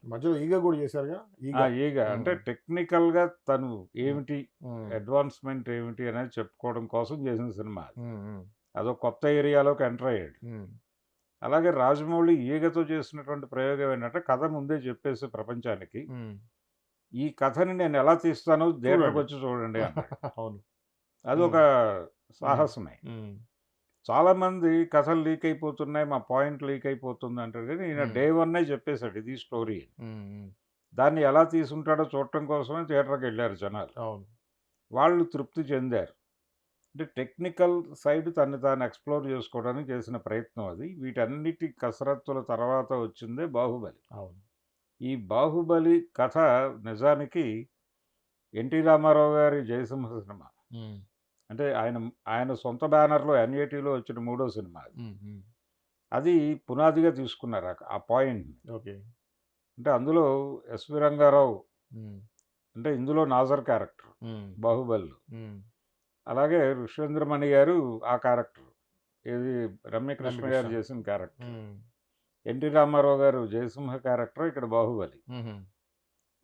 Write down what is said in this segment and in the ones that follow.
మధ్యలో 'ఈగ' గూడా చేశారుగా? 'ఈగ'. ఈగ అంటే హ్మ్. టెక్నికల్‌గా తను హ్మ్. ఏమిటి, హ్మ్. అడ్వాన్స్‌మెంట్ ఏమిటి అనేది చెప్పుకోవడం కోసం చేసిన సినిమా అది. హ్మ్. హ్మ్. అదో కొత్త ఏరియాలోకి ఎంటర్ అయ్యాడు. హ్మ్. అలాగే రాజమౌళి ఈగతో చేసినటువంటి ప్రయోగం ఏంటంటే కథ ముందే చెప్పేసి ప్రపంచానికి, హ్మ్. ఈ కథని నేను ఎలా తీస్తానో చూడండి. థియేటర్‌కొచ్చి చూడండి అన్నాడు. అవును. అదొక హ్మ్. హ్మ్. సాహసమే. హ్మ్. చాలామంది కథలు లీక్ అయిపోతున్నాయి, మా పాయింట్ లీక్ అయిపోతుంది అంటారు గానీ, ఈయన హ్మ్. డే వన్నే చెప్పేసాడు ఇది స్టోరీ అని. హ్మ్. హ్మ్. దాన్ని ఎలా తీసుంటాడో చూడటం కోసమే థియేటర్‌కెళ్లారు జనాలు. అవును. వాళ్ళు తృప్తి చెందారు. అంటే టెక్నికల్ సైడ్ తనని తాను ఎక్స్‌ప్లోర్ చేసుకోవడానికి చేసిన ప్రయత్నం అది. వీటన్నిటి కసరత్తుల తర్వాత వచ్చిందే 'బాహుబలి'. అవును. ఈ 'బాహుబలి' కథ నిజానికి ఎన్టీ రామారావు గారి 'జయసింహ' సినిమా. హ్మ్. అంటే ఆయన ఆయన సొంత బ్యానర్‌లో ఎన్‌ఏటీలో వచ్చిన మూడో సినిమా అది. హ్మ్. హ్మ్. అది పునాదిగా తీసుకున్నారు ఆ పాయింట్‌ని. ఓకే. అంటే అందులో ఎస్‌వి రంగారావు హ్మ్. అంటే ఇందులో నాజర్ క్యారెక్టర్ హ్మ్. 'బాహుబలిలో'. హ్మ్. అలాగే 'ఋషేంద్రమణి' గారు ఆ క్యారెక్టర్. ఏది రమ్యకృష్ణ గారు 'రమ్యకృష్ణ'. చేసిన క్యారెక్టర్. హ్మ్. ఎన్టీ రామారావు గారు 'జయసింహ' క్యారెక్టర్ ఇక్కడ 'బాహుబలి'. హుహు.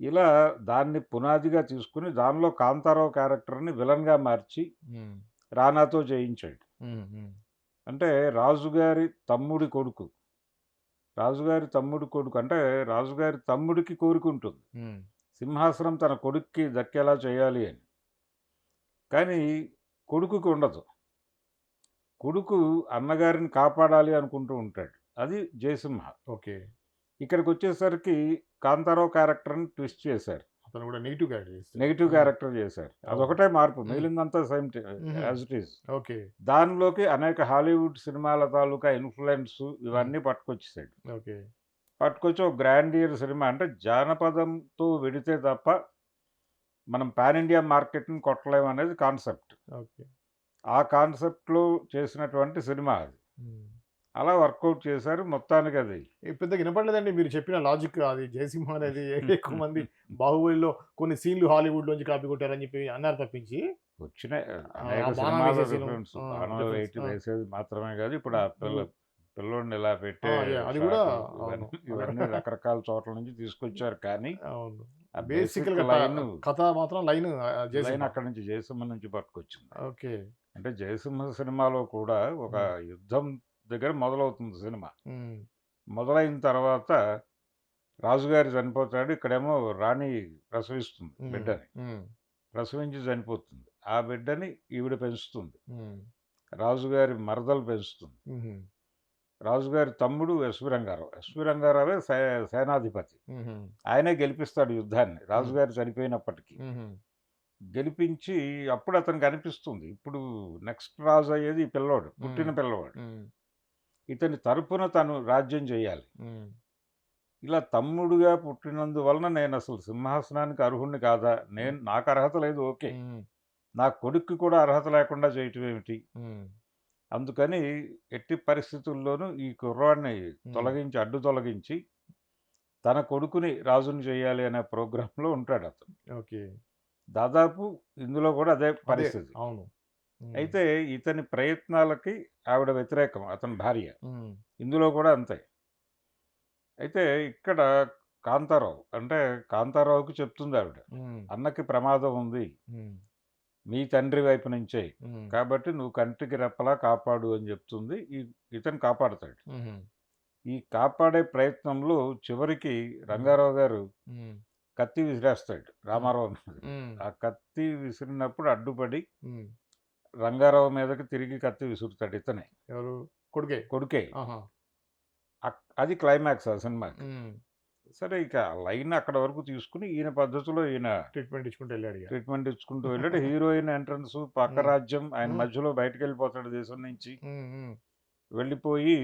ఇలా దాన్ని పునాదిగా తీసుకొని దానిలో కాంతారావు క్యారెక్టర్‌ని విలన్‌గా మార్చి హ్మ్. రానాతో చేయించాడు. హ్మ్. హ్మ్. అంటే రాజుగారి తమ్ముడి కొడుకు. రాజుగారి తమ్ముడి కొడుకు అంటే రాజుగారి తమ్ముడికి కోరికుంటుంది. హ్మ్. సింహాసనం తన కొడుక్కి దక్కేలా చేయాలి అని. కానీ కొడుకుకి ఉండదు. కొడుకు అన్నగారిని కాపాడాలి అనుకుంటూ ఉంటాడు. అది 'జయసింహ'. ఓకే. ఇక్కడికొచ్చేసరికి కాంతారావు క్యారెక్టర్‌ని ట్విస్ట్ చేశారు. అతను గూడా నెగెటివ్ క్యారెక్టర్ చేసాడు. నెగెటివ్ ఆ! క్యారెక్టర్ చేశారు. అవును. అదొకటే మార్పు. హ్మ్. మిగిలిందంతా సేమ్ హుహు. As it is. ఓకే. దానిలోకి అనేక హాలీవుడ్ సినిమాల తాలూకా ఇన్‌ఫ్లూయెన్సు హ్మ్. ఇవన్నీ పట్టుకొచ్చేసాడు. ఓకే. పట్టుకొచ్చి ఒక గ్రాండియర్ సినిమా అంటే జానపదంతో వెడితే తప్ప మనం పాన్ ఇండియా మార్కెట్‌ని కొట్టలేమనేది కాన్సెప్ట్. ఓకే. ఆ కాన్సెప్ట్‌లో చేసినటువంటి సినిమా అది. హ్మ్. అలా వర్కౌట్ చేశారు మొత్తానికది. పెద్దగా వినపడలేదండి మీరు చెప్పిన లాజిక్ అది 'జయసింహ' అనేది ఎక్కువ మంది 'బాహుబలిలో' కొన్ని సీన్‌లు హాలీవుడ్‌లోంచి కాపీ కొట్టారని చెప్పి అన్నారు తప్పించి వచ్చినాయి ఆ అనేక బాణం సినిమాల వేసే సీను రిఫరెన్స్. ఆ! బాణం రిఫరెన్స్. ఆ! వేసేది మాత్రమే కాదు. ఇప్పుడు ఆ ఇప్పుడు పిల్లోడిని ఇలా పెట్టే అది గూడా షాటు అవును. ఇవన్నీ అలా ఇవన్నీ రకరకాల చోట్ల నుంచి తీసుకొచ్చారు. కానీ అవును. ఆ బేసిక్ బేసికల్‌గా కథ మాత్రం లైను లైన్ 'జయసింహ'. అక్కడి నుంచి 'జయసింహ' నుంచి పట్టుకొచ్చింది. ఓకే. అంటే 'జయసింహ' సినిమాలో కూడా ఒక హ్మ్. యుద్ధం దగ్గర మొదలవుతుంది సినిమా. హ్మ్. మొదలైన తర్వాత రాజుగారు చనిపోతాడు. ఇక్కడేమో రాణి ప్రసవిస్తుంది హ్మ్. బిడ్డని. హ్మ్. ప్రసవించి చనిపోతుంది. ఆ బిడ్డని ఈవిడ పెంచుతుంది. హ్మ్. రాజుగారి మరదలు పెంచుతుంది. హుహు. రాజుగారి తమ్ముడు ఎస్వి రంగారావు. ఎస్వి రంగారావే సేనాధిపతి. హుహు. ఆయనే గెలిపిస్తాడు యుద్ధాన్ని. హ్మ్. రాజుగారు చనిపోయినప్పటికి. హుహు. గెలిపించి అప్పుడు అతనికి అనిపిస్తుంది. ఇప్పుడు నెక్స్ట్ రాజు అయ్యేది ఈ పిల్లోడు. హ్మ్. పుట్టిన పిల్లవాడు. హ్మ్. ఇతని తరపున తను రాజ్యం చేయాలి. హ్మ్. ఇలా తమ్ముడుగా పుట్టినందువలన నేనసలు సింహాసనానికి అర్హుడిని కాదా? హ్మ్. నాకు అర్హత లేదు ఓకే. హ్మ్. నా కొడుక్కి కూడా అర్హత లేకుండా చేయటం ఏమిటి? హ్మ్. అందుకని ఎట్టి పరిస్థితుల్లోనూ ఈ కుర్రాడిని హ్మ్. అడ్డు తొలగించి తన కొడుకుని రాజుని చేయాలి అనే ప్రోగ్రామ్‌లో ఉంటాడతను. ఓకే. దాదాపు ఇందులో కూడా అదే అదే. పరిస్థితి. అవును. హ్మ్. అయితే ఇతని ప్రయత్నాలకి ఆవిడ వ్యతిరేకం అతని భార్య. హ్మ్. ఇందులో కూడా అంతే. అయితే ఇక్కడ కాంతారావు అంటే కాంతారావుకి చెప్తుందావిడ. హ్మ్. అన్నకి ప్రమాదం ఉంది. హ్మ్. మీ తండ్రి వైపు నుంచే. హ్మ్. కాబట్టి నువ్వు కంటికి రెప్పలా కాపాడు అని చెప్తుంది. ఇతను కాపాడతాడు. హుహు. ఈ కాపాడే ప్రయత్నంలో చివరికి హ్మ్. రంగారావు గారు హ్మ్. కత్తి విసిరేస్తాడు హ్మ్. రామారావు మీదకి. హ్మ్. ఆ కత్తి విసిరినప్పుడు అడ్డుపడి హ్మ్. రంగారావు మీదకి తిరిగి కత్తి విసురుతాడు ఇతనే. ఎవరు? కొడుకే. కొడుకే. ఆహా! అది క్లైమాక్స్ ఆ సినిమాకి. హ్మ్. సరే ఇక లైన్ అక్కడి వరకు తీసుకొని ఈయన పద్ధతిలో ఈయన ట్రీట్‌మెంట్ ఇచ్చుకుంటూ ఎళ్ళాడిగ. ట్రీట్మెంట్ ఇచ్చుకుంటూ వెళ్ళాడు. హీరోయిన్ ఎంట్రన్స్ పక్క హ్మ్. రాజ్యం. ఆయన హ్మ్. మధ్యలో బయటికెళ్ళిపోతాడు దేశం నుంచి. హ్మ్. హ్మ్. వెళ్ళిపోయి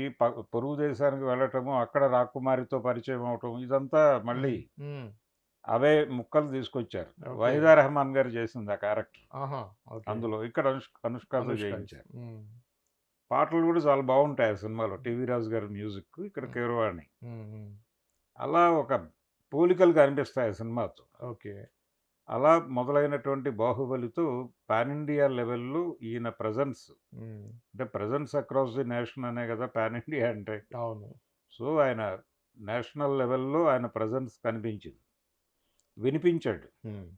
పొరుగు దేశానికి వెళ్ళటము, అక్కడ రాకుమారితో పరిచయం అవ్వటం ఇదంతా మళ్ళీ హ్మ్. హ్మ్. అవే ముక్కలు తీసుకొచ్చారు. ఓకే. 'వహీదా రెహమాన్' గారు చేసింది ఆ క్యారెక్టర్. ఆహా! ఓకే. అందులో. ఇక్కడ అనుష్కతో 'అనుష్క' చేయించారు. హ్మ్. పాటలు కూడా చాలా బావుంటాయి ఆ సినిమాలో. 'టీవీ రాజు' గారి మ్యూజిక్. ఇక్కడ హ్మ్. కీరవాణి. హ్మ్. హ్మ్. అలా ఒక పోలికలు కనిపిస్తాయి ఆ సినిమాతో. ఓకే. అలా మొదలైనటువంటి 'బాహుబలితో' పాన్ ఇండియా లెవెల్‌లో ఈయన ప్రెజెన్స్ హ్మ్. అంటే ప్రెజెన్స్ అక్రాస్ ది నేషన్ అనే కదా పాన్ ఇండియా అంటే. అవును. సో, ఆయన నేషనల్ లెవెల్‌లో ఆయన ప్రెజెన్స్ కనిపించింది. వినిపించాడు. హ్మ్.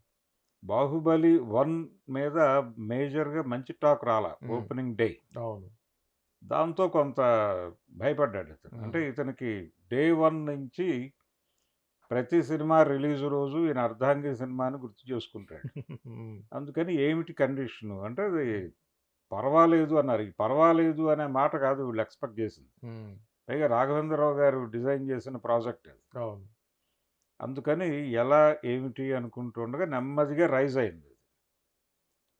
'బాహుబలి 1' మీద మేజర్‌గా మంచి టాక్ రాలా హ్మ్. Opening day. అవును. దాంతో కొంత భయపడ్డాడు ఇతను. అంటే హ్మ్. ఇతనికి డే 1 నుంచి ప్రతి సినిమా రిలీజ్ రోజు ఈయన 'అర్ధాంగి' సినిమాని గుర్తు చేసుకుంటాడు. హ్మ్. అందుకని ఏమిటి కండిషను అంటే అది పర్వాలేదు అన్నారు. ఈ పర్వాలేదు అనే మాట కాదు వీళ్ళు ఎక్స్‌పెక్ట్ చేసింది. హ్మ్. పైగా రాఘవేంద్రరావు గారు డిజైన్ చేసిన ప్రాజెక్ట్ అది. అవును. అందుకని ఎలా ఏమిటి అనుకుంటుండగా నెమ్మదిగా రైజ్ అయింది.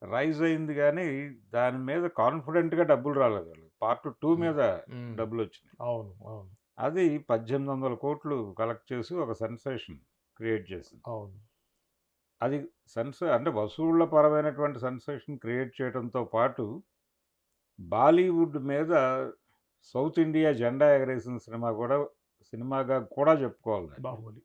రైజ్ అయింది గానీ దాని మీద కాన్ఫిడెంట్‌గా డబ్బులు రాలేదు వాళ్ళకి. పార్ట్ 2 హ్మ్. మీద హ్మ్. డబ్బులొచ్చినాయి. అవును. అవును. అది 1800,00,00,000 కలెక్ట్ చేసి ఒక సెన్సేషన్ క్రియేట్ చేసింది. అవును. అది అంటే వసూళ్ల పరమైనటువంటి సెన్సేషన్ క్రియేట్ చేయడంతో పాటు బాలీవుడ్ మీద సౌత్ ఇండియా జెండా ఎగరేసిన సినిమాగా కూడా చెప్పుకోవాలి దాన్ని. 'బాహుబలి'.